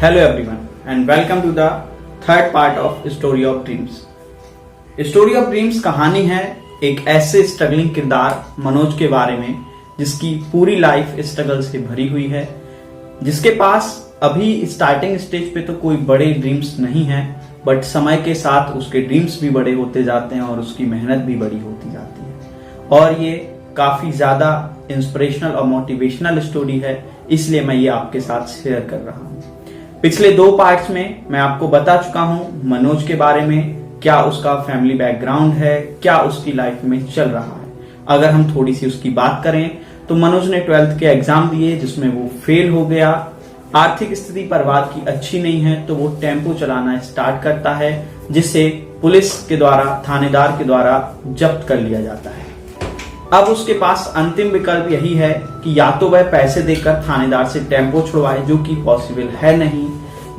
Hello everyone and welcome to the third part of Story of Dreams. Story of Dreams कहानी है एक ऐसे struggling किरदार मनोज के बारे में जिसकी पूरी लाइफ स्ट्रगल से भरी हुई है, जिसके पास अभी स्टार्टिंग स्टेज पे तो कोई बड़े ड्रीम्स नहीं है, बट समय के साथ उसके ड्रीम्स भी बड़े होते जाते हैं और उसकी मेहनत भी बड़ी होती जाती है। और ये काफी ज्यादा इंस्पिरेशनल और मोटिवेशनल स्टोरी है, इसलिए मैं ये आपके साथ शेयर कर रहा हूँ। पिछले 2 पार्ट्स में मैं आपको बता चुका हूं मनोज के बारे में, क्या उसका फैमिली बैकग्राउंड है, क्या उसकी लाइफ में चल रहा है। अगर हम थोड़ी सी उसकी बात करें तो मनोज ने 12th के एग्जाम दिए जिसमें वो फेल हो गया। आर्थिक स्थिति परिवार की अच्छी नहीं है तो वो टेम्पो चलाना स्टार्ट करता है, जिससे पुलिस के द्वारा, थानेदार के द्वारा जब्त कर लिया जाता है। अब उसके पास अंतिम विकल्प यही है कि या तो वह पैसे देकर थानेदार से टेम्पो छुड़वाए, जो कि पॉसिबल है नहीं,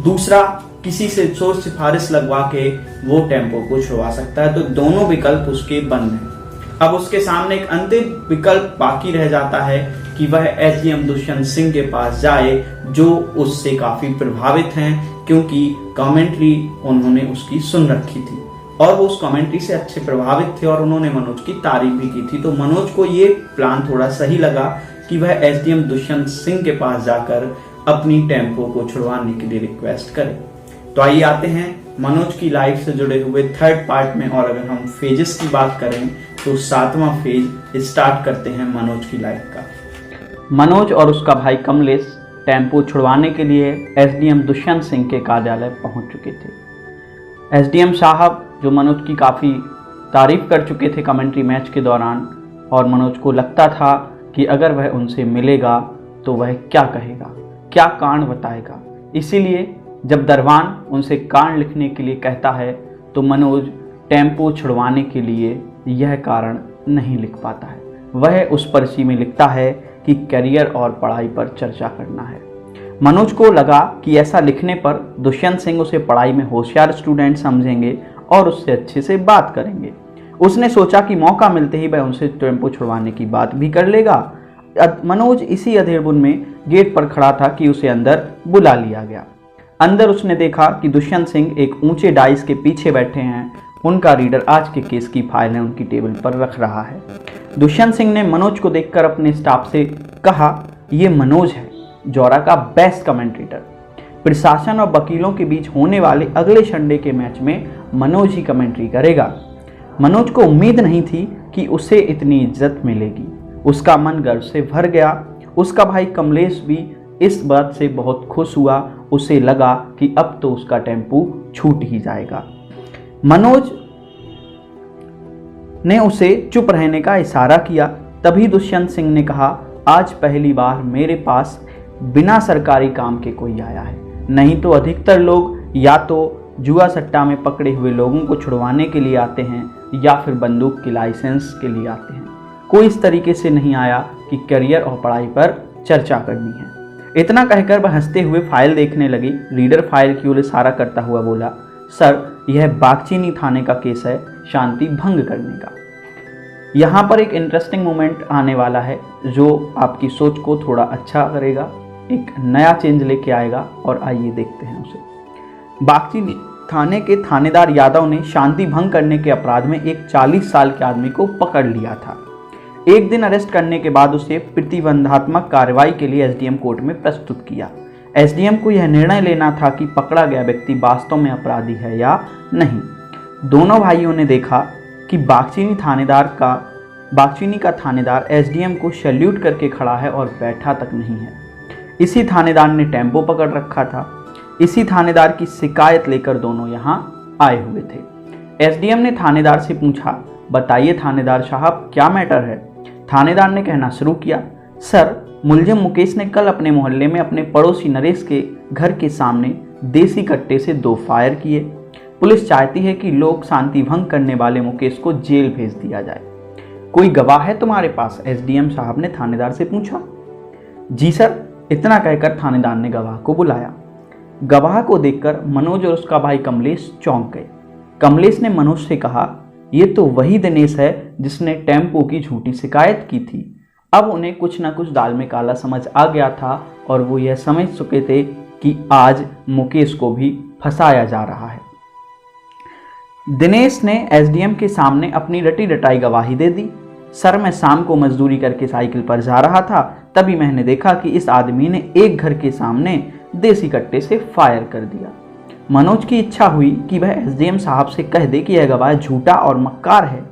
दूसरा किसी से सोच सिफारिश लगवा के वो टेम्पो को छुड़वा सकता है। तो दोनों विकल्प उसके बंद हैं। अब उसके सामने एक अंतिम विकल्प बाकी रह जाता है कि वह एसडीएम दुष्यंत सिंह के पास जाए, जो उससे काफी प्रभावित हैं, क्योंकि कमेंट्री उन्होंने उसकी सुन रखी थी और वो उस कमेंट्री से अच्छे प्रभावित थे और उन्होंने मनोज की तारीफ भी की थी। तो मनोज को ये प्लान थोड़ा सही लगा कि वह एसडीएम दुष्यंत सिंह के पास जाकर अपनी टेम्पो को छुड़वाने के लिए रिक्वेस्ट करे। तो आइए आते हैं मनोज की लाइफ से जुड़े हुए थर्ड पार्ट में, और अगर हम फेजेस की बात करें तो 7वां फेज स्टार्ट करते हैं मनोज की लाइफ का। मनोज और उसका भाई कमलेश टेम्पो छुड़वाने के लिए एसडीएम दुष्यंत सिंह के कार्यालय पहुंच चुके थे। एसडीएम साहब जो मनोज की काफ़ी तारीफ कर चुके थे कमेंट्री मैच के दौरान, और मनोज को लगता था कि अगर वह उनसे मिलेगा तो वह क्या कहेगा, क्या कांड बताएगा। इसीलिए जब दरबान उनसे कांड लिखने के लिए कहता है तो मनोज टेम्पो छुड़वाने के लिए यह कारण नहीं लिख पाता है। वह उस पर्ची में लिखता है कि करियर और पढ़ाई पर चर्चा करना है। मनोज को लगा कि ऐसा लिखने पर दुष्यंत सिंह उसे पढ़ाई में होशियार स्टूडेंट समझेंगे और उससे अच्छे से बात करेंगे। उसने सोचा कि मौका मिलते ही वह उनसे टेम्पो छुड़वाने की बात भी कर लेगा। मनोज इसी अधेरबुन में गेट पर खड़ा था कि उसे अंदर बुला लिया गया। अंदर उसने देखा कि दुष्यंत सिंह एक ऊंचे डाइस के पीछे बैठे हैं। उनका रीडर आज के केस की फाइलें उनकी टेबल पर रख रहा है। दुष्यंत सिंह ने मनोज को देखकर अपने स्टाफ से कहा, ये मनोज है, जौरा का बेस्ट कमेंटेटर। प्रशासन और वकीलों के बीच होने वाले अगले संडे के मैच में मनोज ही कमेंट्री करेगा। मनोज को उम्मीद नहीं थी कि उसे इतनी इज्जत मिलेगी। उसका मन गर्व से भर गया। उसका भाई कमलेश भी इस बात से बहुत खुश हुआ। उसे लगा कि अब तो उसका टेम्पो छूट ही जाएगा। मनोज ने उसे चुप रहने का इशारा किया। तभी दुष्यंत सिंह ने कहा, आज पहली बार मेरे पास बिना सरकारी काम के कोई आया है, नहीं तो अधिकतर लोग या तो जुआ सट्टा में पकड़े हुए लोगों को छुड़वाने के लिए आते हैं या फिर बंदूक के लाइसेंस के लिए आते हैं। कोई इस तरीके से नहीं आया कि करियर और पढ़ाई पर चर्चा करनी है। इतना कहकर वह हंसते हुए फाइल देखने लगी। रीडर फाइल की ओर इशारा करता हुआ बोला, सर, यह बागचीनी थाने का केस है, शांति भंग करने का। यहाँ पर एक इंटरेस्टिंग मोमेंट आने वाला है जो आपकी सोच को थोड़ा अच्छा करेगा, एक नया चेंज लेके आएगा, और आइए देखते हैं उसे। बागचीनी थाने के थानेदार यादव ने शांति भंग करने के अपराध में एक 40 साल के आदमी को पकड़ लिया था। एक दिन अरेस्ट करने के बाद उसे प्रतिबंधात्मक कार्रवाई के लिए एसडीएम कोर्ट में प्रस्तुत किया। एसडीएम को यह निर्णय लेना था कि पकड़ा गया व्यक्ति वास्तव में अपराधी है या नहीं। दोनों भाइयों ने देखा कि बागचीनी का थानेदार एसडीएम को सैल्यूट करके खड़ा है और बैठा तक नहीं है। इसी थानेदार ने टेम्पो पकड़ रखा था। इसी थानेदार की शिकायत लेकर दोनों यहाँ आए हुए थे। एसडीएम ने थानेदार से पूछा, बताइए थानेदार साहब, क्या मैटर है। थानेदार ने कहना शुरू किया, सर, मुलजिम मुकेश ने कल अपने मोहल्ले में अपने पड़ोसी नरेश के घर के सामने देसी कट्टे से 2 फायर किए। पुलिस चाहती है कि लोग शांति भंग करने वाले मुकेश को जेल भेज दिया जाए। कोई गवाह है तुम्हारे पास? एसडीएम साहब ने थानेदार से पूछा। जी सर। इतना कहकर थानेदार ने गवाह को बुलाया। गवाह को देखकर मनोज और उसका भाई कमलेश चौंक गए। कमलेश ने मनोज से कहा, ये तो वही दिनेश है जिसने टेम्पो की झूठी शिकायत की थी। अब उन्हें कुछ न कुछ दाल में काला समझ आ गया था और वो यह समझ चुके थे कि आज मुकेश को भी फंसाया जा रहा है। दिनेश ने एसडीएम के सामने अपनी रटी रटाई गवाही दे दी। सर, मैं शाम को मजदूरी करके साइकिल पर जा रहा था, तभी मैंने देखा कि इस आदमी ने एक घर के सामने देसी कट्टे से फायर कर दिया। मनोज की इच्छा हुई कि वह एसडीएम साहब से कह दे कि यह गवाह झूठा और मक्कार है,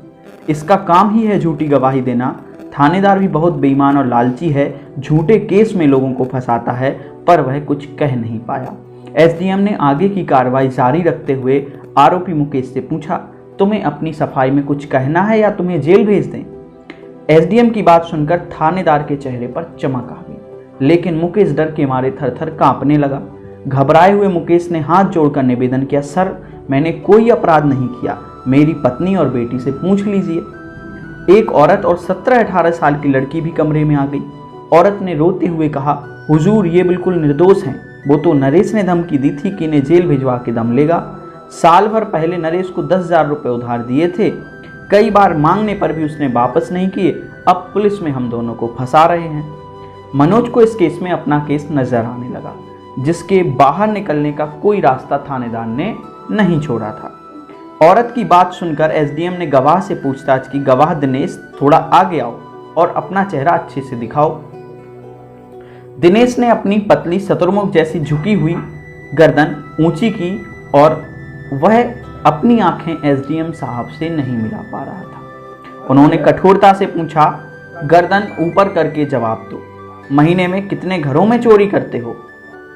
इसका काम ही है झूठी गवाही देना। थानेदार भी बहुत बेईमान और लालची है, झूठे केस में लोगों को फंसाता है, पर वह कुछ कह नहीं पाया। एसडीएम ने आगे की कार्रवाई जारी रखते हुए आरोपी मुकेश से पूछा, तुम्हें अपनी सफाई में कुछ कहना है या तुम्हें जेल भेज दें? एसडीएम की बात सुनकर थानेदार के चेहरे पर चमक आ गई, लेकिन मुकेश डर के मारे थर-थर कांपने लगा। घबराए हुए मुकेश ने हाथ जोड़कर निवेदन किया, सर, मैंने कोई अपराध नहीं किया, मेरी पत्नी और बेटी से पूछ लीजिए। एक औरत और 17-18 साल की लड़की भी कमरे में आ गई। औरत ने रोते हुए कहा, हुजूर, ये बिल्कुल निर्दोष हैं, वो तो नरेश ने धमकी दी थी कि इन्हें जेल भिजवा के दम लेगा। साल भर पहले नरेश को 10,000 रुपये उधार दिए थे, कई बार मांगने पर भी उसने वापस नहीं किए। अब पुलिस में हम दोनों को फंसा रहे हैं। मनोज को इस केस में अपना केस नजर आने लगा, जिसके बाहर निकलने का कोई रास्ता थानेदार ने नहीं छोड़ा था। औरत की बात सुनकर एसडीएम ने गवाह से पूछताछ की, गवाह दिनेश, थोड़ा आगे आओ और अपना चेहरा अच्छे से दिखाओ। दिनेश ने अपनी पतली शतुरमुख जैसी झुकी हुई गर्दन ऊंची की और वह अपनी आंखें एसडीएम साहब से नहीं मिला पा रहा था। उन्होंने कठोरता से पूछा, गर्दन ऊपर करके जवाब दो, महीने में कितने घरों में चोरी करते हो?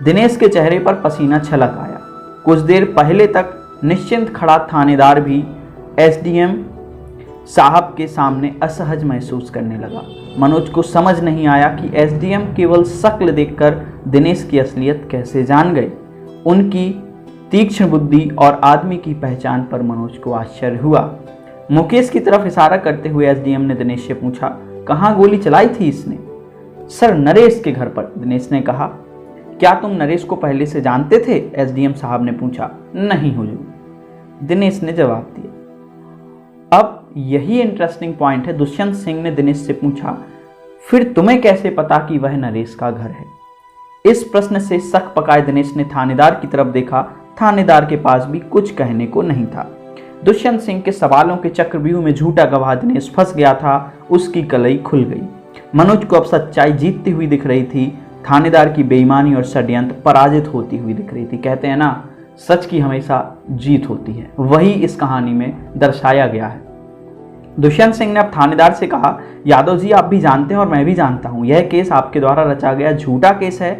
दिनेश के चेहरे पर पसीना छलक आया। कुछ देर पहले तक निश्चिंत खड़ा थानेदार भी एसडीएम साहब के सामने असहज महसूस करने लगा। मनोज को समझ नहीं आया कि एसडीएम केवल शक्ल देखकर दिनेश की असलियत कैसे जान गए। उनकी तीक्ष्ण बुद्धि और आदमी की पहचान पर मनोज को आश्चर्य हुआ। मुकेश की तरफ इशारा करते हुए एसडीएम ने दिनेश से पूछा, कहाँ गोली चलाई थी इसने? सर, नरेश के घर पर, दिनेश ने कहा। क्या तुम नरेश को पहले से जानते थे? एसडीएम साहब ने पूछा। नहीं हुजूर, दिनेश ने जवाब दिया। अब यही इंटरेस्टिंग पॉइंट है। दुष्यंत सिंह ने दिनेश से पूछा, फिर तुम्हें कैसे पता कि वह नरेश का घर है? इस प्रश्न से शक पकाए दिनेश ने थानेदार की तरफ देखा। थानेदार के पास भी कुछ कहने को नहीं था। दुष्यंत सिंह के सवालों के चक्रव्यूह में झूठा गवाह दिनेश फंस गया था। उसकी कलई खुल गई। मनोज को अब सच्चाई जीतती हुई दिख रही थी। थानेदार की बेईमानी और षड्यंत्र पराजित होती हुई दिख रही थी। कहते हैं ना, सच की हमेशा जीत होती है। वही इस कहानी में दर्शाया गया है। दुष्यंत सिंह ने अब थानेदार से कहा, यादव जी, आप भी जानते हैं और मैं भी जानता हूं, यह केस आपके द्वारा रचा गया झूठा केस है।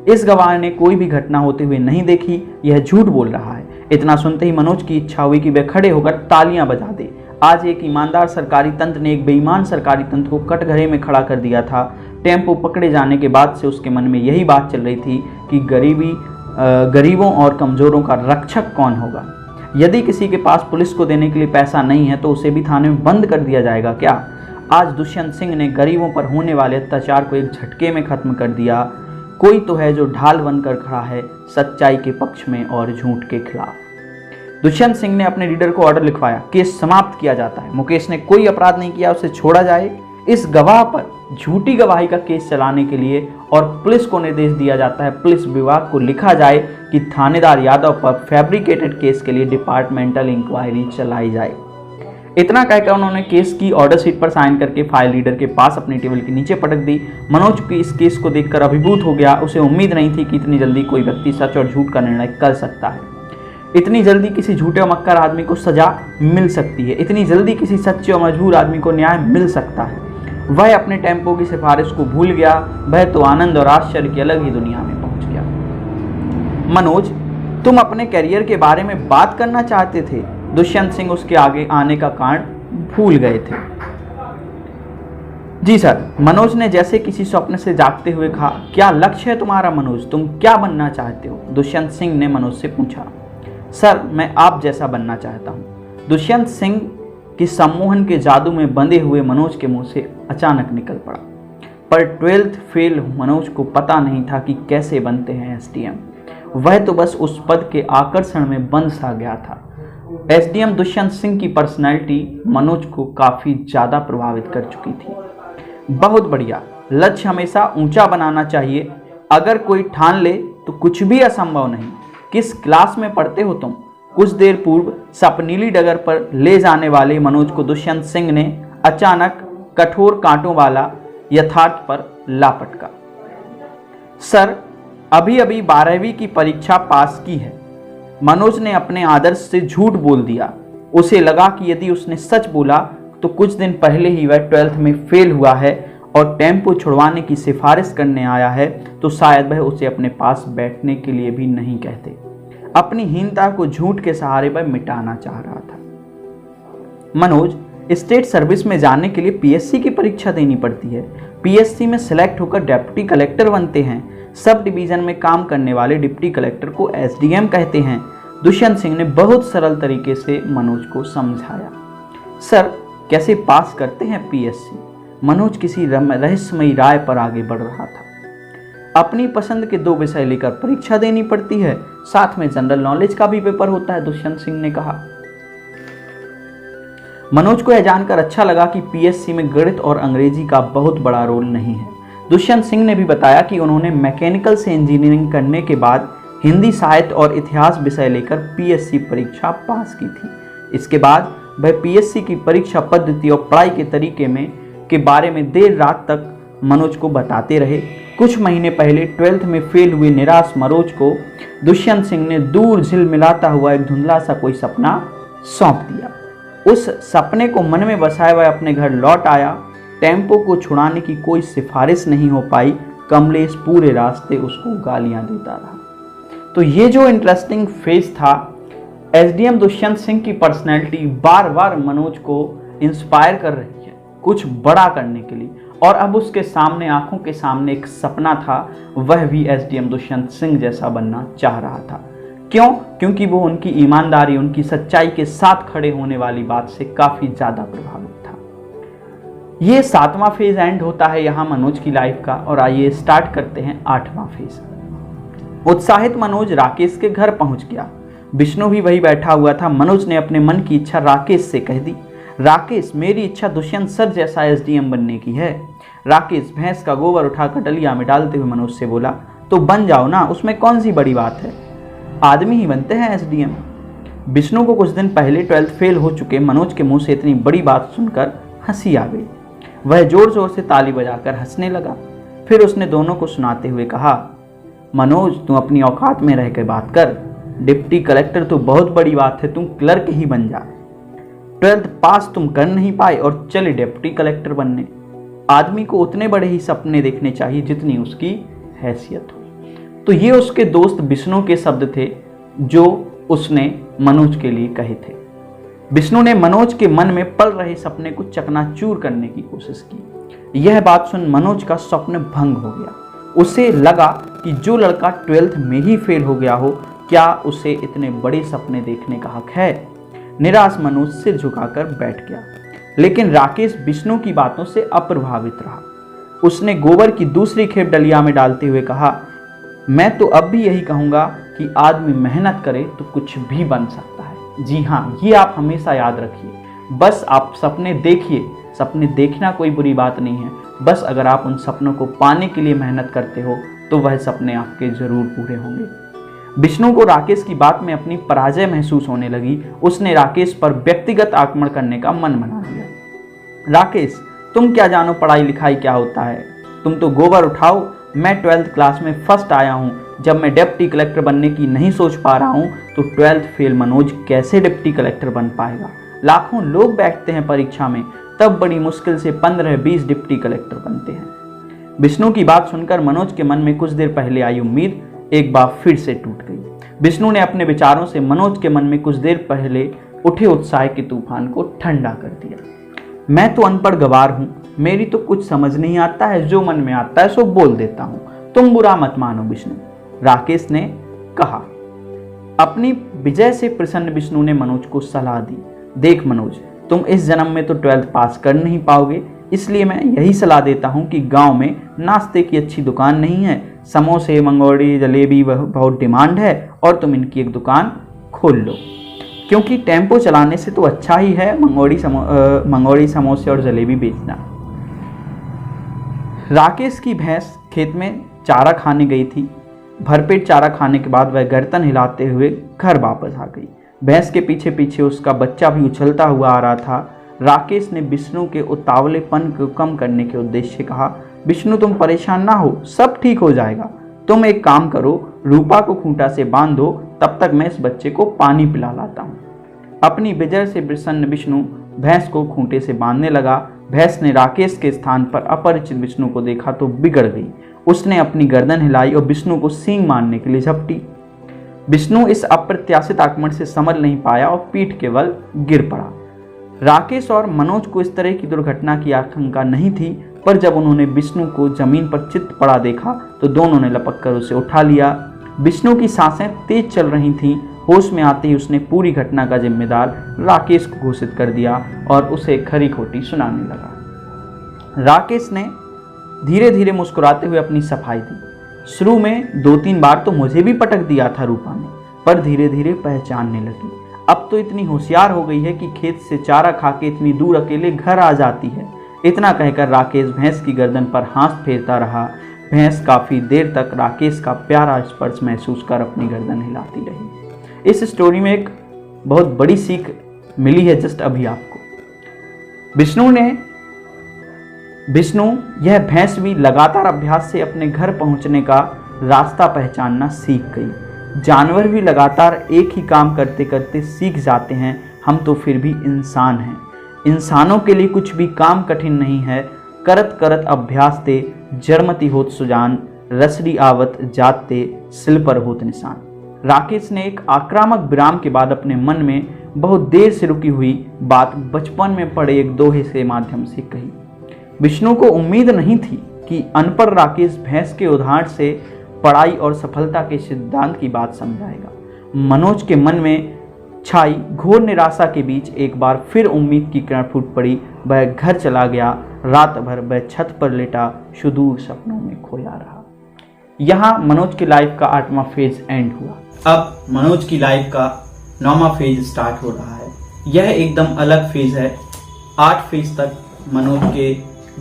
इस गवाह ने कोई भी घटना होते हुए नहीं देखी, यह झूठ बोल रहा है। इतना सुनते ही मनोज की इच्छा हुई कि वह खड़े होकर तालियां बजा दे। आज एक ईमानदार सरकारी तंत्र ने एक बेईमान सरकारी तंत्र को कटघरे में खड़ा कर दिया था। टेम्पो पकड़े जाने के बाद से उसके मन में यही बात चल रही थी कि गरीबों और कमजोरों का रक्षक कौन होगा। यदि किसी के पास पुलिस को देने के लिए पैसा नहीं है तो उसे भी थाने में बंद कर दिया जाएगा क्या? आज दुष्यंत सिंह ने गरीबों पर होने वाले अत्याचार को एक झटके में खत्म कर दिया। कोई तो है जो ढाल बनकर खड़ा है सच्चाई के पक्ष में और झूठ के खिलाफ। दुष्यंत सिंह ने अपने लीडर को ऑर्डर लिखवाया, केस समाप्त किया जाता है। मुकेश ने कोई अपराध नहीं किया, उसे छोड़ा जाए। इस गवाह पर झूठी गवाही का केस चलाने के लिए और पुलिस को निर्देश दिया जाता है, पुलिस विभाग को लिखा जाए कि थानेदार यादव पर फैब्रिकेटेड केस के लिए डिपार्टमेंटल इंक्वायरी चलाई जाए। इतना कहकर उन्होंने केस की ऑर्डर शीट पर साइन करके फाइल रीडर के पास अपनी टेबल के नीचे पटक दी। मनोज की इस केस को देखकर अभिभूत हो गया। उसे उम्मीद नहीं थी कि इतनी जल्दी कोई व्यक्ति सच और झूठ का निर्णय कर सकता है। इतनी जल्दी किसी झूठे और मक्कार आदमी को सजा मिल सकती है। इतनी जल्दी किसी सच्चे और मजबूर आदमी को न्याय मिल सकता है। वह अपने टेम्पो की सिफारिश को भूल गया। वह तो आनंद और आश्चर्य की अलग ही दुनिया में पहुंच गया। मनोज, तुम अपने करियर के बारे में बात करना चाहते थे? दुष्यंत सिंह उसके आगे आने का कारण भूल गए थे। जी सर, मनोज ने जैसे किसी स्वप्न से जागते हुए कहा। क्या लक्ष्य है तुम्हारा मनोज? तुम क्या बनना चाहते हो? दुष्यंत सिंह ने मनोज से पूछा। सर, मैं आप जैसा बनना चाहता हूँ। दुष्यंत सिंह की सम्मोहन के जादू में बंधे हुए मनोज के मुंह से अचानक निकल पड़ा। पर 12th फेल मनोज को पता नहीं था कि कैसे बनते हैं एसडीएम। वह तो बस उस पद के आकर्षण में बंध सा गया था। एसडीएम दुष्यंत सिंह की पर्सनैलिटी मनोज को काफी ज्यादा प्रभावित कर चुकी थी। बहुत बढ़िया, लक्ष्य हमेशा ऊंचा बनाना चाहिए। अगर कोई ठान ले तो कुछ भी असंभव नहीं। किस क्लास में पढ़ते हो तुम? कुछ देर पूर्व सपनीली डगर पर ले जाने वाले मनोज को दुष्यंत सिंह ने अचानक कठोर कांटों वाला यथार्थ पर लापटका। सर, अभी अभी 12वीं की परीक्षा पास की है। मनोज ने अपने आदर्श से झूठ बोल दिया। उसे लगा कि यदि उसने सच बोला तो कुछ दिन पहले ही वह 12th में फेल हुआ है और टेम्पो छुड़वाने की सिफारिश करने आया है, तो शायद वह उसे अपने पास बैठने के लिए भी नहीं कहते। अपनी हीनता को झूठ के सहारे वह मिटाना चाह रहा था। मनोज, स्टेट सर्विस में जाने के लिए पीएससी की परीक्षा देनी पड़ती है। पीएससी में सिलेक्ट होकर डिप्टी कलेक्टर बनते हैं। सब डिवीजन में काम करने वाले डिप्टी कलेक्टर को एसडीएम कहते हैं। दुष्यंत सिंह ने बहुत सरल तरीके से मनोज को समझाया। सर, कैसे पास करते हैं पीएससी? मनोज किसी रहस्यमयी राय पर आगे बढ़ रहा था। अपनी पसंद के 2 विषय लेकर परीक्षा देनी पड़ती है, साथ में जनरल नॉलेज का भी पेपर होता है, दुष्यंत सिंह ने कहा। मनोज को यह जानकर अच्छा लगा कि पीएससी में गणित और अंग्रेजी का बहुत बड़ा रोल नहीं है। दुष्यंत सिंह ने भी बताया कि उन्होंने मैकेनिकल से इंजीनियरिंग करने के बाद हिंदी साहित्य और इतिहास विषय लेकर पीएससी परीक्षा पास की थी। इसके बाद वह पीएससी की परीक्षा पद्धति और पढ़ाई के तरीके के बारे में देर रात तक मनोज को बताते रहे। कुछ महीने पहले 12th में फेल हुए निराश मनोज को दुष्यंत सिंह ने दूर झिलमिलाता हुआ एक धुंधला सा कोई सपना सौंप दिया। उस सपने को मन में बसाए वह अपने घर लौट आया। टेम्पो को छुड़ाने की कोई सिफारिश नहीं हो पाई। कमलेश पूरे रास्ते उसको गालियां देता रहा। तो ये जो इंटरेस्टिंग फेज था, एसडीएम दुष्यंत सिंह की पर्सनैलिटी बार बार मनोज को इंस्पायर कर रही है कुछ बड़ा करने के लिए। और अब उसके सामने, आंखों के सामने एक सपना था, वह भी एसडीएम दुष्यंत सिंह जैसा बनना चाह रहा था। क्यों? क्योंकि वो उनकी ईमानदारी, उनकी सच्चाई के साथ खड़े होने वाली बात से काफी ज्यादा प्रभावित था। ये 7वां फेज एंड होता है यहाँ मनोज की लाइफ का। और आइए स्टार्ट करते हैं 8वां फेज। उत्साहित मनोज राकेश के घर पहुंच गया। विष्णु भी वही बैठा हुआ था। मनोज ने अपने मन की इच्छा राकेश से कह दी। राकेश, मेरी इच्छा दुष्यंत सर जैसा एसडीएम बनने की है। राकेश भैंस का गोबर उठाकर डलिया में डालते हुए मनोज से बोला। तो बन जाओ ना, उसमें कौन सी बड़ी बात है, आदमी ही बनते हैं एसडीएम। विष्णु को कुछ दिन पहले 12th फेल हो चुके मनोज के मुंह से इतनी बड़ी बात सुनकर हंसी आ गई। वह जोर जोर से ताली बजाकर हंसने लगा। फिर उसने दोनों को सुनाते हुए कहा, मनोज, तुम अपनी औकात में रह के बात कर। डिप्टी कलेक्टर तो बहुत बड़ी बात है, तुम क्लर्क ही बन जा। 12th पास तुम कर नहीं पाए और चले डिप्टी कलेक्टर बनने। आदमी को उतने बड़े ही सपने देखने चाहिए जितनी उसकी हैसियत हो। तो ये उसके दोस्त विष्णु के शब्द थे जो उसने मनोज के लिए कहे थे। विष्णु ने मनोज के मन में पल रहे सपने को चकनाचूर करने की कोशिश की। यह बात सुन मनोज का स्वप्न भंग हो गया। उसे लगा कि जो लड़का 12th में ही फेल हो गया हो, क्या उसे इतने बड़े सपने देखने का हक है? निराश मनोज सिर झुकाकर बैठ गया। लेकिन राकेश विष्णु की बातों से अप्रभावित रहा। उसने गोबर की दूसरी खेप डलिया में डालते हुए कहा, मैं तो अब भी यही कहूँगा कि आदमी मेहनत करे तो कुछ भी बन सकता है। जी हाँ, ये आप हमेशा याद रखिए। बस आप सपने देखिए। सपने देखना कोई बुरी बात नहीं है। बस अगर आप उन सपनों को पाने के लिए मेहनत करते हो तो वह सपने आपके जरूर पूरे होंगे। विष्णु को राकेश की बात में अपनी पराजय महसूस होने लगी। उसने राकेश पर व्यक्तिगत आक्रमण करने का मन बना लिया। राकेश, तुम क्या जानो पढ़ाई लिखाई क्या होता है? तुम तो गोबर उठाओ। मैं 12th क्लास में फर्स्ट आया हूँ। जब मैं डिप्टी कलेक्टर बनने की नहीं सोच पा रहा हूँ तो 12th फेल मनोज कैसे डिप्टी कलेक्टर बन पाएगा? लाखों लोग बैठते हैं परीक्षा में, तब बड़ी मुश्किल से 15-20 डिप्टी कलेक्टर बनते हैं। विष्णु की बात सुनकर मनोज के मन में कुछ देर पहले आई उम्मीद एक बार फिर से टूट गई। विष्णु ने अपने विचारों से मनोज के मन में कुछ देर पहले उठे उत्साह के तूफान को ठंडा कर दिया। मैं तो अनपढ़ गवार हूँ, मेरी तो कुछ समझ नहीं आता है, जो मन में आता है सो बोल देता हूँ। तुम बुरा मत मानो विष्णु, राकेश ने कहा। अपनी विजय से प्रसन्न विष्णु ने मनोज को सलाह दी। देख मनोज, तुम इस जन्म में तो 12th पास कर नहीं पाओगे, इसलिए मैं यही सलाह देता हूँ कि गांव में नाश्ते की अच्छी दुकान नहीं है, समोसे, मंगोड़ी, जलेबी बहुत डिमांड है और तुम इनकी एक दुकान खोल लो, क्योंकि टेम्पो चलाने से तो अच्छा ही है मंगोड़ी, समोसे और जलेबी बेचना। राकेश की भैंस खेत में चारा खाने गई थी। भरपेट चारा खाने के बाद वह गर्दन हिलाते हुए घर वापस आ गई। भैंस के पीछे पीछे उसका बच्चा भी उछलता हुआ आ रहा था। राकेश ने विष्णु के उतावलेपन को कम करने के उद्देश्य से कहा, विष्णु तुम परेशान ना हो, सब ठीक हो जाएगा। तुम एक काम करो, रूपा को खूंटा से बांध दो, तब तक मैं इस बच्चे को पानी पिला लाता हूँ। अपनी विजय से प्रसन्न विष्णु भैंस को खूंटे से बांधने लगा। भैंस ने राकेश के स्थान पर अपरिचित विष्णु को देखा तो बिगड़ गई। उसने अपनी गर्दन हिलाई और विष्णु को सींग मारने के लिए झपटी। विष्णु इस अप्रत्याशित आक्रमण से संभल नहीं पाया और पीठ के बल गिर पड़ा। राकेश और मनोज को इस तरह की दुर्घटना की आशंका नहीं थी, पर जब उन्होंने विष्णु को जमीन पर चित पड़ा देखा तो दोनों ने लपक कर उसे उठा लिया। विष्णु की सांसें तेज चल रही थीं। होश में आते ही उसने पूरी घटना का जिम्मेदार राकेश को घोषित कर दिया और उसे खरी खोटी सुनाने लगा। राकेश ने धीरे धीरे मुस्कुराते हुए अपनी सफाई दी। शुरू में 2-3 बार तो मुझे भी पटक दिया था रूपा ने, पर धीरे धीरे पहचानने लगी। अब तो इतनी होशियार हो गई है कि खेत से चारा खा के इतनी दूर अकेले घर आ जाती है। इतना कहकर राकेश भैंस की गर्दन पर हाथ फेरता रहा। भैंस काफी देर तक राकेश का प्यारा स्पर्श महसूस कर अपनी गर्दन हिलाती रही। इस स्टोरी में एक बहुत बड़ी सीख मिली है जस्ट अभी आपको। विष्णु यह भैंस भी लगातार अभ्यास से अपने घर पहुंचने का रास्ता पहचानना सीख गई। जानवर भी लगातार एक ही काम करते करते सीख जाते हैं, हम तो फिर भी इंसान हैं। इंसानों के लिए कुछ भी काम कठिन नहीं है। करत करत अभ्यास ते जड़मति होत सुजान, रसड़ी आवत जाते सिल पर होत निशान। राकेश ने एक आक्रामक विराम के बाद अपने मन में बहुत देर से रुकी हुई बात बचपन में पढ़े एक दोहे के माध्यम से कही। विष्णु को उम्मीद नहीं थी कि अनपढ़ राकेश भैंस के उदाहरण से पढ़ाई और सफलता के सिद्धांत की बात समझाएगा। मनोज के मन में छाई घोर निराशा के बीच एक बार फिर उम्मीद की किरण फूट पड़ी। वह घर चला गया। रात भर वह छत पर लेटा सुदूर सपनों में खोया रहा। यहाँ मनोज की लाइफ का 8वां फेज एंड हुआ। अब मनोज की लाइफ का 9वां फेज स्टार्ट हो रहा है। यह एकदम अलग फेज है। 8 फेज तक मनोज के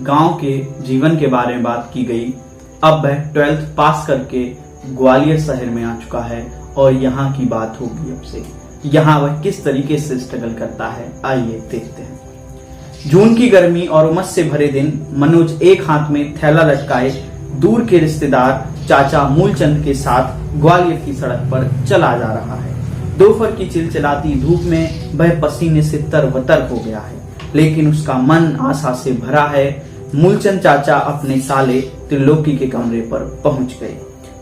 गांव के जीवन के बारे में बात की गई। अब वह 12th पास करके ग्वालियर शहर में आ चुका है और यहाँ की बात होगी अब से। यहाँ वह किस तरीके से स्ट्रगल करता है, आइए देखते हैं। जून की गर्मी और उमस से भरे दिन। मनोज एक हाथ में थैला लटकाए दूर के रिश्तेदार चाचा मूलचंद के साथ ग्वालियर की सड़क पर चला जा रहा है। दोपहर की चिलचिलाती धूप में वह पसीने से तरबतर हो गया है, लेकिन उसका मन आशा से भरा है। मूलचंद चाचा अपने साले त्रिलोकी के कमरे पर पहुंच गए।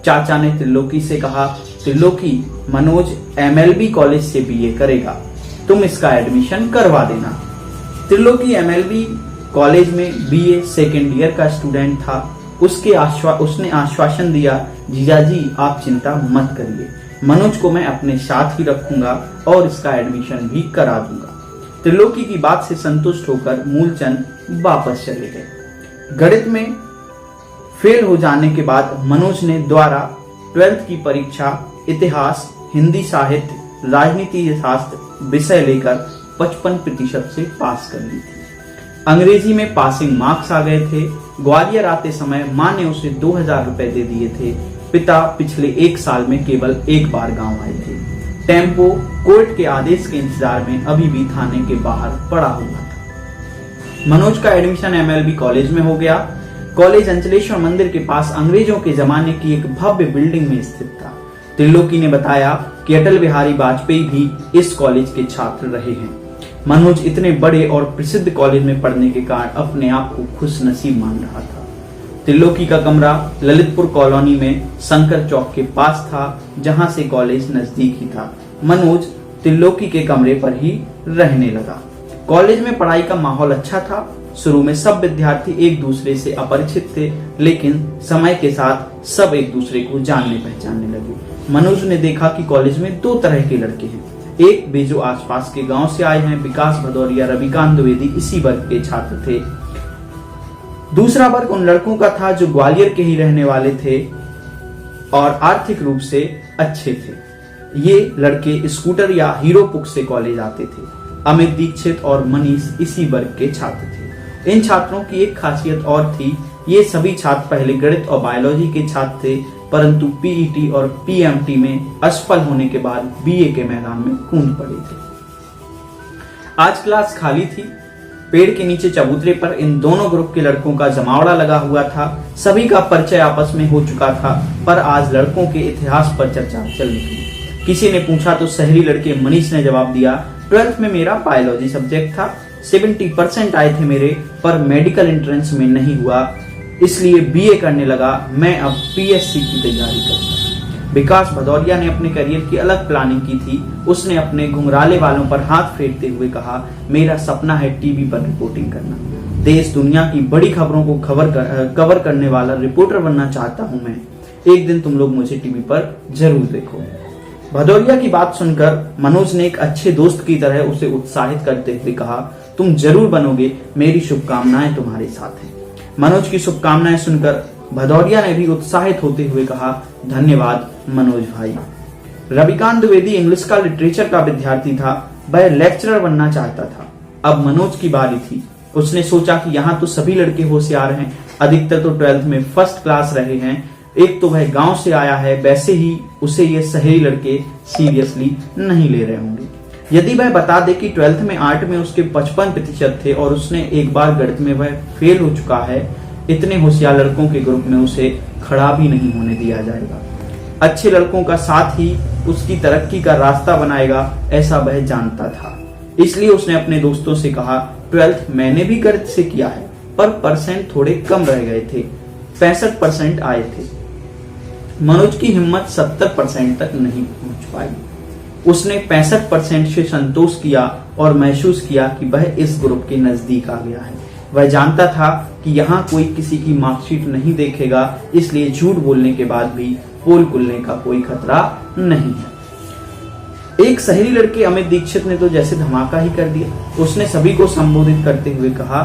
चाचा ने त्रिलोकी से कहा, त्रिलोकी, मनोज MLB कॉलेज से BA करेगा, तुम इसका एडमिशन करवा देना। त्रिलोकी MLB कॉलेज में BA सेकेंड ईयर का स्टूडेंट था। उसने आश्वासन दिया, जीजाजी आप चिंता मत करिए, मनोज को मैं अपने साथ ही रखूंगा और इसका एडमिशन भी करा दूंगा। त्रिलोकी की बात से संतुष्ट होकर मूलचंद वापस चले गए। गणित में फेल हो जाने के बाद मनोज ने द्वारा 12th की परीक्षा इतिहास, हिंदी साहित्य, राजनीति शास्त्र विषय लेकर 55% से पास कर ली थी। अंग्रेजी में पासिंग मार्क्स आ गए थे। ग्वालियर आते समय मां ने उसे 2000 रुपए दे दिए थे। पिता पिछले 1 साल में केवल 1 बार गांव आए थे। टेम्पो कोर्ट के आदेश के इंतजार में अभी भी थाने के बाहर पड़ा हुआ था। मनोज का एडमिशन MLB कॉलेज में हो गया। कॉलेज अंचलेश्वर मंदिर के पास अंग्रेजों के जमाने की एक भव्य बिल्डिंग में स्थित था। त्रिलोकी ने बताया कि अटल बिहारी वाजपेयी भी इस कॉलेज के छात्र रहे हैं। मनोज इतने बड़े और प्रसिद्ध कॉलेज में पढ़ने के कारण अपने आप को खुशनसीब मान रहा था। त्रिलोकी का कमरा ललितपुर कॉलोनी में शंकर चौक के पास था, जहां से कॉलेज नजदीक ही था। मनोज त्रिलोकी के कमरे पर ही रहने लगा। कॉलेज में पढ़ाई का माहौल अच्छा था। शुरू में सब विद्यार्थी एक दूसरे से अपरिचित थे, लेकिन समय के साथ सब एक दूसरे को जानने पहचानने लगे। मनोज ने देखा कि कॉलेज में 2 तरह के लड़के हैं। एक वे जो आसपास के गांव से आए हैं, विकास भदौरिया, रविकांत द्विवेदी इसी वर्ग के छात्र थे। दूसरा वर्ग उन लड़कों का था जो ग्वालियर के ही रहने वाले थे और आर्थिक रूप से अच्छे थे। ये लड़के स्कूटर या हीरो पुक से कॉलेज आते थे। अमित दीक्षित और मनीष इसी वर्ग के छात्र थे। इन छात्रों की एक खासियत और थी, ये सभी छात्र पहले गणित और बायोलॉजी के छात्र थे। परंतु पीईटी और पीएमटी में असफल होने के बाद बीए के मैदान में कूद पड़े थे। आज क्लास खाली थी। पेड़ के नीचे चबूतरे पर इन दोनों ग्रुप के लड़कों का जमावड़ा लगा हुआ था। सभी का परिचय आपस में हो चुका था, पर आज लड़कों के इतिहास पर चर्चा चल रही थी। किसी ने पूछा तो शहरी लड़के मनीष ने जवाब दिया, 12th में मेरा बायोलॉजी सब्जेक्ट था, 70% आए थे मेरे, पर मेडिकल एंट्रेंस में नहीं हुआ, इसलिए बीए करने लगा। मैं अब पीएससी की तैयारी करूंगा। विकास भदौरिया ने अपने करियर की अलग प्लानिंग की थी। उसने अपने घुंघराले वालों पर हाथ फेरते हुए कहा, मेरा सपना है टीवी पर रिपोर्टिंग करना। देश दुनिया की बड़ी खबरों को कवर करने वाला रिपोर्टर बनना चाहता हूं मैं। एक दिन तुम लोग मुझे टीवी पर जरूर देखो। भदौरिया की बात सुनकर मनोज ने एक अच्छे दोस्त की तरह उसे उत्साहित करते हुए कहा, तुम जरूर बनोगे, मेरी शुभकामनाएं तुम्हारे साथ हैं। मनोज की शुभकामनाएं सुनकर भदौरिया ने भी उत्साहित होते हुए कहा, धन्यवाद मनोज भाई। रविकांत द्विवेदी इंग्लिश का लिटरेचर का विद्यार्थी था। वह लेक्चरर बनना चाहता था। अब मनोज की बारी थी। उसने सोचा कि यहाँ तो सभी लड़के होशियार हैं, अधिकतर तो 12th में फर्स्ट क्लास रहे हैं। एक तो वह गांव से आया है, वैसे ही उसे ये शहरी लड़के सीरियसली नहीं ले रहे होंगे। यदि वह बता दे कि 12th में आर्ट में उसके 55% थे और उसने एक बार गणित में वह फेल हो चुका है, इतने होशियार लड़कों के ग्रुप में उसे खड़ा भी नहीं होने दिया जाएगा। अच्छे लड़कों का साथ ही उसकी तरक्की का रास्ता बनाएगा, ऐसा वह जानता था। इसलिए उसने अपने दोस्तों से कहा, 12th मैंने भी गणित से किया है, पर परसेंट थोड़े कम रह गए थे, 65% आए थे। मनोज की हिम्मत 70% तक नहीं पहुंच पाई। उसने 65% से संतोष किया और महसूस किया कि वह इस ग्रुप के नजदीक आ गया है। वह जानता था कि यहाँ कोई किसी की मार्कशीट नहीं देखेगा, इसलिए झूठ बोलने के बाद भी पोल खुलने का कोई खतरा नहीं है। एक शहरी लड़के अमित दीक्षित ने तो जैसे धमाका ही कर दिया। उसने सभी को संबोधित करते हुए कहा,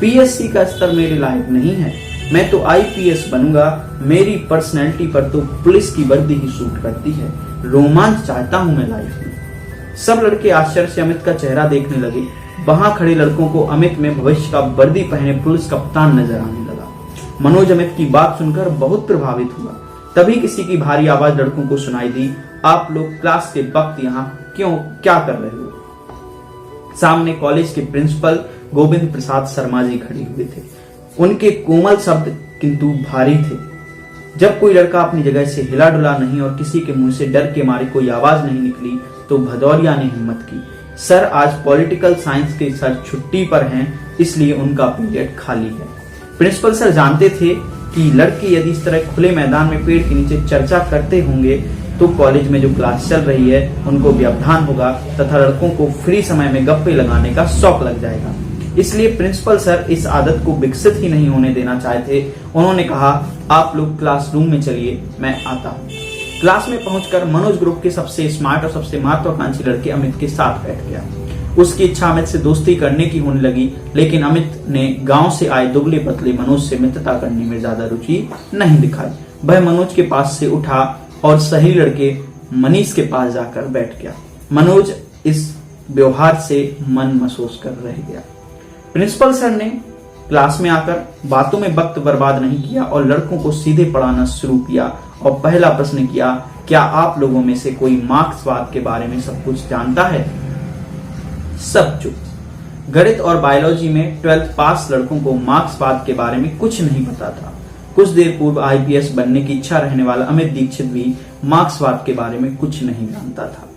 पीएससी का स्तर मेरे लायक नहीं है, मैं तो आईपीएस बनूंगा। मेरी पर्सनैलिटी पर तो पुलिस की वर्दी ही सूट करती है। रोमांच चाहता हूं मैं लाइफ में। सब लड़के आश्चर्य से अमित का चेहरा देखने लगे। वहां खड़े लड़कों को अमित में भविष्य का वर्दी पहने पुलिस कप्तान नजर आने लगा। मनोज अमित की बात सुनकर बहुत प्रभावित हुआ। तभी किसी की भारी आवाज लड़कों को सुनाई दी, आप लोग क्लास के वक्त यहाँ क्या कर रहे हो? सामने कॉलेज के प्रिंसिपल गोविंद प्रसाद शर्मा जी खड़े हुए थे। उनके कोमल शब्द किंतु भारी थे। जब कोई लड़का अपनी जगह से हिला डुला नहीं और किसी के मुंह से डर के मारे कोई आवाज नहीं निकली, तो भदौरिया ने हिम्मत की, सर आज पॉलिटिकल साइंस के सर छुट्टी पर हैं, इसलिए उनका पीरियड खाली है। प्रिंसिपल सर जानते थे कि लड़के यदि इस तरह खुले मैदान में पेड़ के नीचे चर्चा करते होंगे तो कॉलेज में जो क्लास चल रही है उनको व्यवधान होगा तथा लड़कों को फ्री समय में गप्पे लगाने का शौक लग जाएगा। इसलिए प्रिंसिपल सर इस आदत को विकसित ही नहीं होने देना चाहते। उन्होंने कहा, आप लोग क्लासरूम में चलिए, मैं आता हूँ। क्लास में पहुंचकर मनोज ग्रुप के सबसे स्मार्ट और सबसे महत्वाकांक्षी लड़के अमित के साथ बैठ गया। उसकी इच्छा अमित से दोस्ती करने की होने लगी, लेकिन अमित ने गांव से आए दुबले पतले मनोज से मित्रता करने में ज्यादा रुचि नहीं दिखाई। वह मनोज के पास से उठा और सही लड़के मनीष के पास जाकर बैठ गया। मनोज इस व्यवहार से मन महसूस कर रह गया। प्रिंसिपल सर ने क्लास में आकर बातों में वक्त बर्बाद नहीं किया और लड़कों को सीधे पढ़ाना शुरू किया और पहला प्रश्न किया, क्या आप लोगों में से कोई मार्क्सवाद के बारे में सब कुछ जानता है? सब चुप। गणित और बायोलॉजी में 12th पास लड़कों को मार्क्सवाद के बारे में कुछ नहीं पता था। कुछ देर पूर्व आईपीएस बनने की इच्छा रहने वाला अमित दीक्षित भी मार्क्सवाद के बारे में कुछ नहीं जानता था।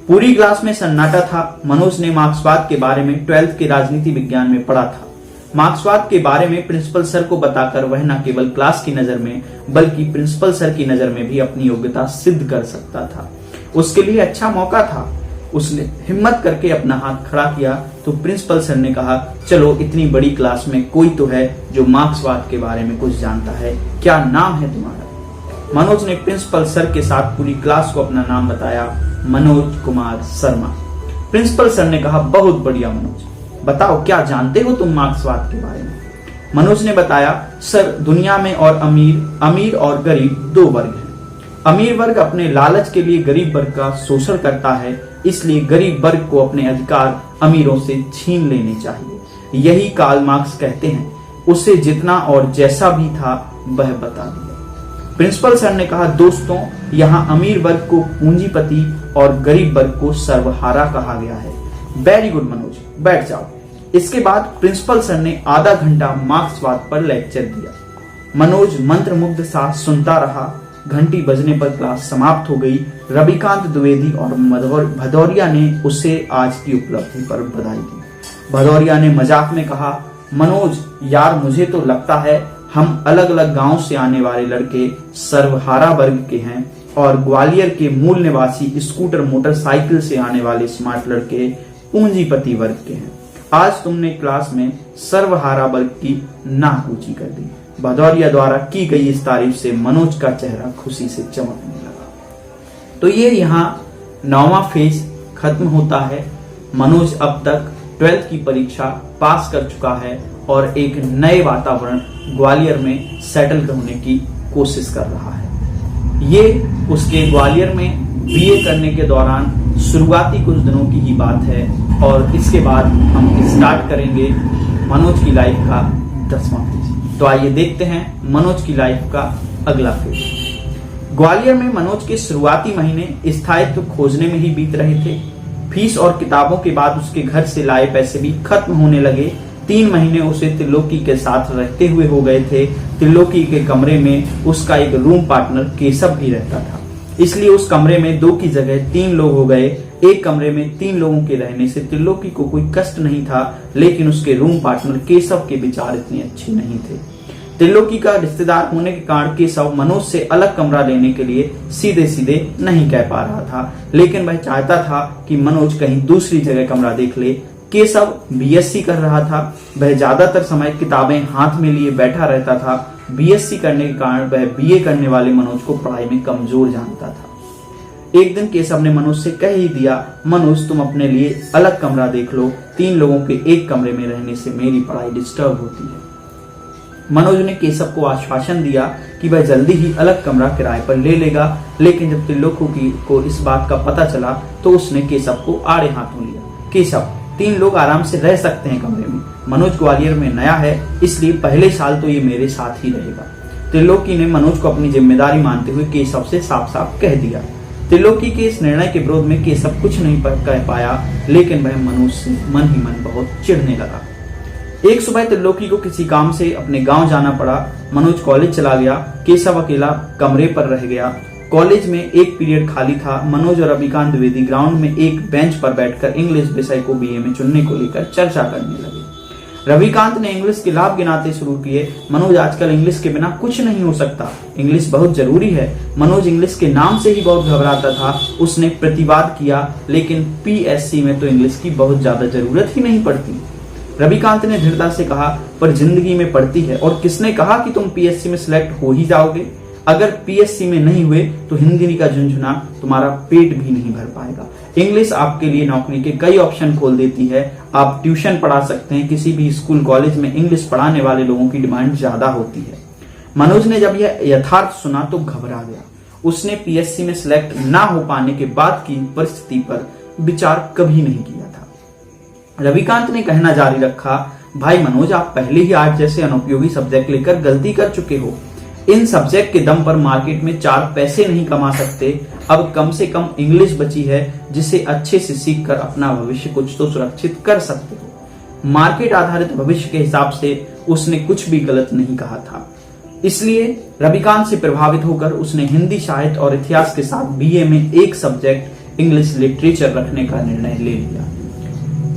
पूरी क्लास में सन्नाटा था। मनोज ने मार्क्सवाद के बारे में 12th के राजनीति विज्ञान में पढ़ा था। मार्क्सवाद के बारे में प्रिंसिपल सर को बताकर वह न केवल क्लास की नजर में बल्कि प्रिंसिपल सर की नजर में भी अपनी योग्यता सिद्ध कर सकता था। उसके लिए अच्छा मौका था। उसने हिम्मत करके अपना हाथ खड़ा किया तो प्रिंसिपल सर ने कहा, चलो इतनी बड़ी क्लास में कोई तो है जो मार्क्सवाद के बारे में कुछ जानता है, क्या नाम है तुम्हारा? मनोज ने प्रिंसिपल सर के साथ पूरी क्लास को अपना नाम बताया, मनोज कुमार शर्मा। प्रिंसिपल सर ने कहा, बहुत बढ़िया मनोज, बताओ क्या जानते हो तुम मार्क्सवाद के बारे में? मनोज ने बताया, सर दुनिया में और अमीर और गरीब दो वर्ग हैं। अमीर वर्ग अपने लालच के लिए गरीब वर्ग का शोषण करता है, इसलिए गरीब वर्ग को अपने अधिकार अमीरों से छीन लेने चाहिए। यही कार्ल मार्क्स कहते हैं। उसे जितना और जैसा भी था वह बता दिया। प्रिंसिपल सर ने कहा, दोस्तों यहाँ अमीर वर्ग को पूंजीपति और गरीब वर्ग को सर्वहारा कहा गया है। वेरी गुड मनोज, बैठ जाओ। इसके बाद प्रिंसिपल सर ने आधा घंटा मार्क्सवाद पर लेक्चर दिया। मनोज मंत्रमुग्ध सा सुनता रहा। घंटी बजने पर क्लास समाप्त हो गई। रविकांत द्विवेदी और भदौरिया ने उसे आज की उपलब्धि पर बधाई दी। भदौरिया ने मजाक में कहा, मनोज यार मुझे तो लगता है हम अलग अलग गांव से आने वाले लड़के सर्वहारा वर्ग के हैं और ग्वालियर के मूल निवासी स्कूटर मोटरसाइकिल से आने वाले स्मार्ट लड़के पूंजीपति वर्ग के हैं। आज तुमने क्लास में सर्वहारा वर्ग की नाक ऊंची कर दी। भदौरिया द्वारा की गई इस तारीफ से मनोज का चेहरा खुशी से चमकने लगा। तो ये यहाँ 9वां फेज खत्म होता है। मनोज अब तक 12th की परीक्षा पास कर चुका है और एक नए वातावरण ग्वालियर में सेटल होने की कोशिश कर रहा है। ये उसके ग्वालियर में बीए करने के दौरान शुरुआती कुछ दिनों की ही बात है और इसके बाद हम स्टार्ट करेंगे मनोज की लाइफ का 10वां फेज। तो आइए देखते हैं मनोज की लाइफ का अगला फेज। ग्वालियर में मनोज के शुरुआती महीने स्थायित्व खोजने में ही बीत रहे थे। फीस और किताबों के बाद उसके घर से लाए पैसे भी खत्म होने लगे। 3 महीने उसे त्रिलोकी के साथ रहते हुए हो गए थे। त्रिलोकी के कमरे में उसका एक रूम पार्टनर केशव भी रहता था, इसलिए उस कमरे में 2 की जगह 3 लोग हो गए। एक कमरे में 3 लोगों के रहने से त्रिलोकी को कोई कष्ट नहीं था, लेकिन उसके रूम पार्टनर केशव के विचार इतने अच्छे नहीं थे। त्रिलोकी का रिश्तेदार होने के कारण केशव मनोज से अलग कमरा लेने के लिए सीधे सीधे नहीं कह पा रहा था, लेकिन वह चाहता था कि मनोज कहीं दूसरी जगह कमरा देख ले। केशव बीएससी कर रहा था। वह ज्यादातर समय किताबें हाथ में लिए बैठा रहता था। बीएससी करने के कारण वह बीए करने वाले मनोज को पढ़ाई में कमजोर जानता था। एक दिन केशव ने मनोज से कह ही दिया, मनोज तुम अपने लिए अलग कमरा देख लो, 3 लोगों के एक कमरे में रहने से मेरी पढ़ाई डिस्टर्ब होती है। मनोज ने केशव को आश्वासन दिया कि वह जल्दी ही अलग कमरा किराए पर ले लेगा, लेकिन जब त्रिलोकी को इस बात का पता चला तो उसने केशव को आड़े हाथों लिया। केशव, 3 लोग आराम से रह सकते हैं कमरे में। मनोज ग्वालियर में नया है, इसलिए पहले साल तो ये मेरे साथ ही रहेगा। त्रिलोकी ने मनोज को अपनी जिम्मेदारी मानते हुए केशव से साफ साफ कह दिया। त्रिलोकी के इस निर्णय के विरोध में केशव कुछ नहीं कह पाया, लेकिन वह मनोज से मन ही मन बहुत चिढ़ने लगा। एक सुबह त्रिलोकी को किसी काम से अपने गांव जाना पड़ा। मनोज कॉलेज चला गया। केशव अकेला कमरे पर रह गया। कॉलेज में एक पीरियड खाली था। मनोज और रविकांत द्विवेदी ग्राउंड में एक बेंच पर बैठकर इंग्लिश विषय को बीए में चुनने को लेकर चर्चा करने लगे। रविकांत ने इंग्लिश के लाभ गिनाते शुरू किए। मनोज, आजकल इंग्लिश के बिना कुछ नहीं हो सकता, इंग्लिश बहुत जरूरी है। मनोज इंग्लिश के नाम से ही बहुत घबराता था। उसने प्रतिवाद किया, लेकिन पीएससी में तो इंग्लिश की बहुत ज्यादा जरूरत ही नहीं पड़ती। रविकांत ने दृढ़ता से कहा, पर जिंदगी में पड़ती है, और किसने कहा कि तुम पीएससी में सिलेक्ट हो ही जाओगे? अगर पीएससी में नहीं हुए तो हिंदी का झुंझुना तुम्हारा पेट भी नहीं भर पाएगा। इंग्लिश आपके लिए नौकरी के कई ऑप्शन खोल देती है। आप ट्यूशन पढ़ा सकते हैं। किसी भी स्कूल कॉलेज में इंग्लिश पढ़ाने वाले लोगों की डिमांड ज्यादा होती है। मनोज ने जब यह यथार्थ सुना तो घबरा गया। उसने पीएससी में सिलेक्ट ना हो पाने के बाद की परिस्थिति पर विचार कभी नहीं किया था। रविकांत ने कहना जारी रखा, भाई मनोज, आप पहले ही आर्ट जैसे अनुपयोगी सब्जेक्ट लेकर गलती कर चुके हो। इन सब्जेक्ट के दम पर मार्केट में 4 पैसे नहीं कमा सकते। अब कम से कम इंग्लिश बची है, जिसे अच्छे से सीखकर अपना भविष्य कुछ तो सुरक्षित कर सकते हो। मार्केट आधारित भविष्य के हिसाब से उसने कुछ भी गलत नहीं कहा था। इसलिए रविकांत से प्रभावित होकर उसने हिंदी साहित्य और इतिहास के साथ बीए में एक सब्जेक्ट इंग्लिश लिटरेचर रखने का निर्णय ले लिया।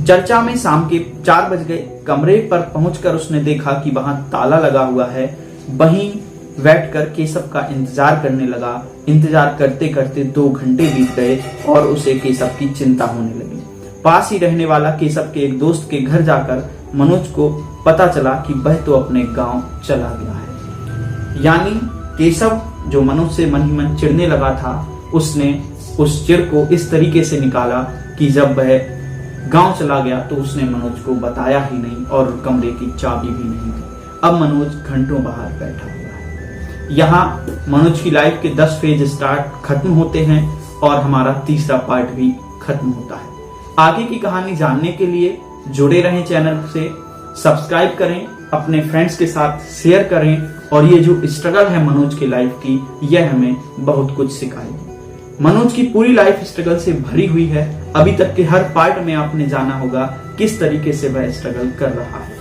चर्चा में शाम के 4 बज गए। कमरे पर पहुंचकर उसने देखा कि वहां ताला लगा हुआ है। वहीं बैठकर केशव का इंतजार करने लगा। इंतजार करते करते 2 घंटे बीत गए और उसे केशव की चिंता होने लगी। पास ही रहने वाला केशव के एक दोस्त के घर जाकर मनोज को पता चला कि वह तो अपने गांव चला गया है। यानी केशव जो मनोज से मन ही मन चिढ़ने लगा था, उसने उस चिढ़ को इस तरीके से निकाला कि जब वह गांव चला गया तो उसने मनोज को बताया ही नहीं और कमरे की चाबी भी नहीं दी। अब मनोज घंटों बाहर बैठा हुआ है। यहाँ मनोज की लाइफ के 10 फेज खत्म होते हैं और हमारा तीसरा पार्ट भी खत्म होता है। आगे की कहानी जानने के लिए जुड़े रहें चैनल से, सब्सक्राइब करें, अपने फ्रेंड्स के साथ शेयर करें और ये जो स्ट्रगल है मनोज की लाइफ की, यह हमें बहुत कुछ सिखाएगी। मनोज की पूरी लाइफ स्ट्रगल से भरी हुई है। अभी तक के हर पार्ट में आपने जाना होगा किस तरीके से वह स्ट्रगल कर रहा है।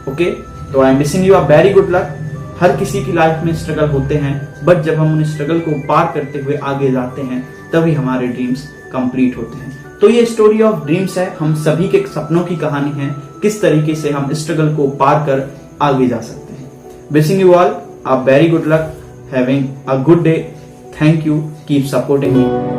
ओके, तो I am wishing you a very good luck. हर किसी की लाइफ में स्ट्रगल होते हैं, बट जब हम उन स्ट्रगल को पार करते हुए आगे जाते हैं तभी हमारे ड्रीम्स कंप्लीट होते हैं। तो ये स्टोरी ऑफ ड्रीम्स है, हम सभी के सपनों की कहानी है, किस तरीके से हम स्ट्रगल को पार कर आगे जा सकते हैं। Wishing you all a very good luck, having a good day. Thank you, keep supporting me.